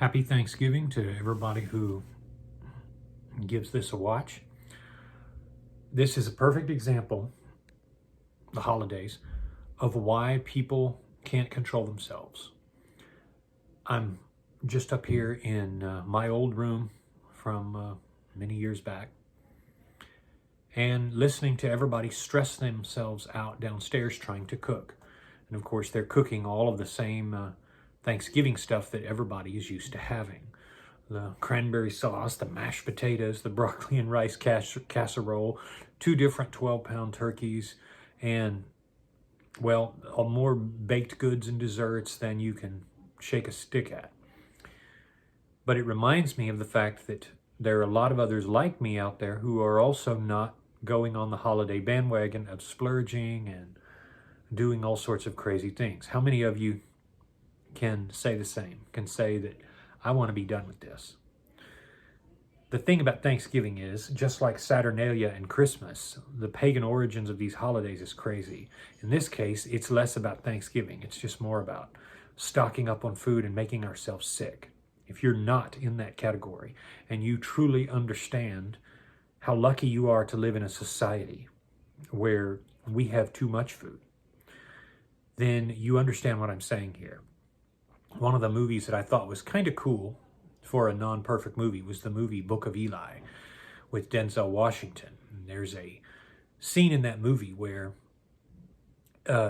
Happy Thanksgiving to everybody who gives this a watch. This is a perfect example, the holidays, of why people can't control themselves. I'm just up here in my old room from many years back and listening to everybody stress themselves out downstairs trying to cook. And of course, they're cooking all of the same Thanksgiving stuff that everybody is used to having. The cranberry sauce, the mashed potatoes, the broccoli and rice casserole, 2 different 12-pound turkeys, and, well, more baked goods and desserts than you can shake a stick at. But it reminds me of the fact that there are a lot of others like me out there who are also not going on the holiday bandwagon of splurging and doing all sorts of crazy things. How many of you can say the same, can say that I want to be done with this? The thing about Thanksgiving is, just like Saturnalia and Christmas, the pagan origins of these holidays is crazy. In this case, it's less about Thanksgiving. It's just more about stocking up on food and making ourselves sick. If you're not in that category and you truly understand how lucky you are to live in a society where we have too much food, then you understand what I'm saying here. One of the movies that I thought was kind of cool for a non-perfect movie was the movie Book of Eli with Denzel Washington. And there's a scene in that movie where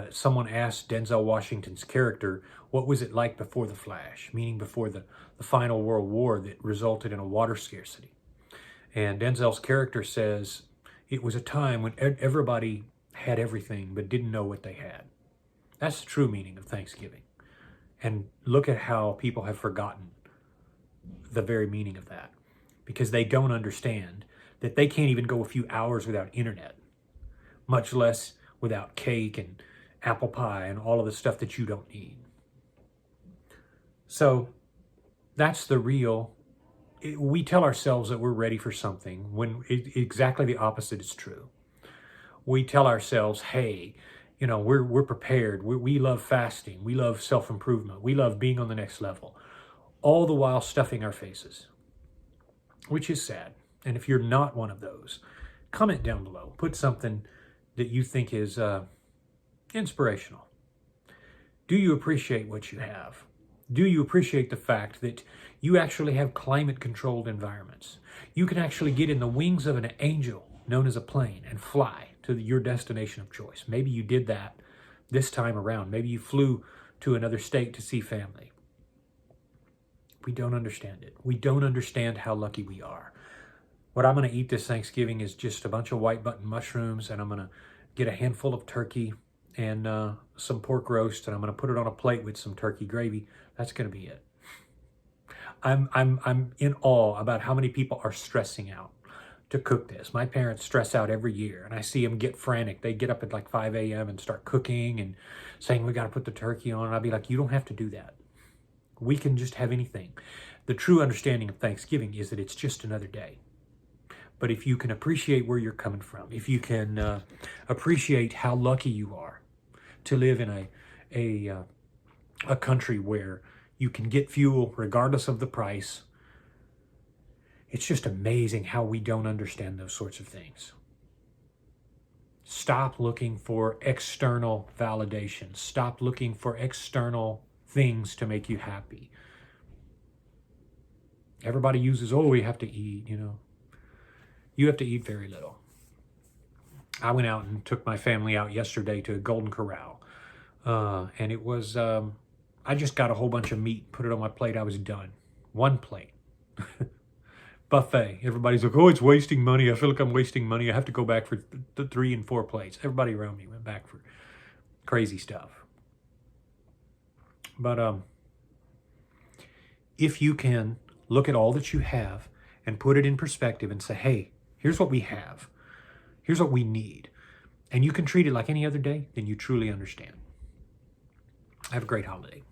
someone asked Denzel Washington's character, what was it like before the Flash, meaning before the final World War that resulted in a water scarcity. And Denzel's character says, it was a time when everybody had everything but didn't know what they had. That's the true meaning of Thanksgiving. And look at how people have forgotten the very meaning of that, because they don't understand that they can't even go a few hours without internet, much less without cake and apple pie and all of the stuff that you don't need. So that's the real. We tell ourselves that we're ready for something when exactly the opposite is true. We tell ourselves, hey, you know, we're prepared. We love fasting. We love self-improvement. We love being on the next level, all the while stuffing our faces, which is sad. And if you're not one of those, comment down below. Put something that you think is inspirational. Do you appreciate what you have? Do you appreciate the fact that you actually have climate-controlled environments? You can actually get in the wings of an angel known as a plane and fly to your destination of choice. Maybe you did that this time around. Maybe you flew to another state to see family. We don't understand it. We don't understand how lucky we are. What I'm going to eat this Thanksgiving is just a bunch of white button mushrooms, and I'm going to get a handful of turkey and some pork roast, and I'm going to put it on a plate with some turkey gravy. That's going to be it. I'm in awe about how many people are stressing out to cook this. My parents stress out every year, and I see them get frantic. They get up at like 5 a.m. and start cooking and saying, we got to put the turkey on. And I'll be like, you don't have to do that. We can just have anything. The true understanding of Thanksgiving is that it's just another day. But if you can appreciate where you're coming from, if you can appreciate how lucky you are to live in a country where you can get fuel regardless of the price, it's just amazing how we don't understand those sorts of things. Stop looking for external validation. Stop looking for external things to make you happy. Everybody uses, oh, we have to eat, you know. You have to eat very little. I went out and took my family out yesterday to a Golden Corral. And it was, I just got a whole bunch of meat, put it on my plate. I was done. One plate. Buffet. Everybody's like, oh, it's wasting money. I feel like I'm wasting money. I have to go back for 3 and 4 plates. Everybody around me went back for crazy stuff. But if you can look at all that you have and put it in perspective and say, hey, here's what we have. Here's what we need. And you can treat it like any other day, then you truly understand. Have a great holiday.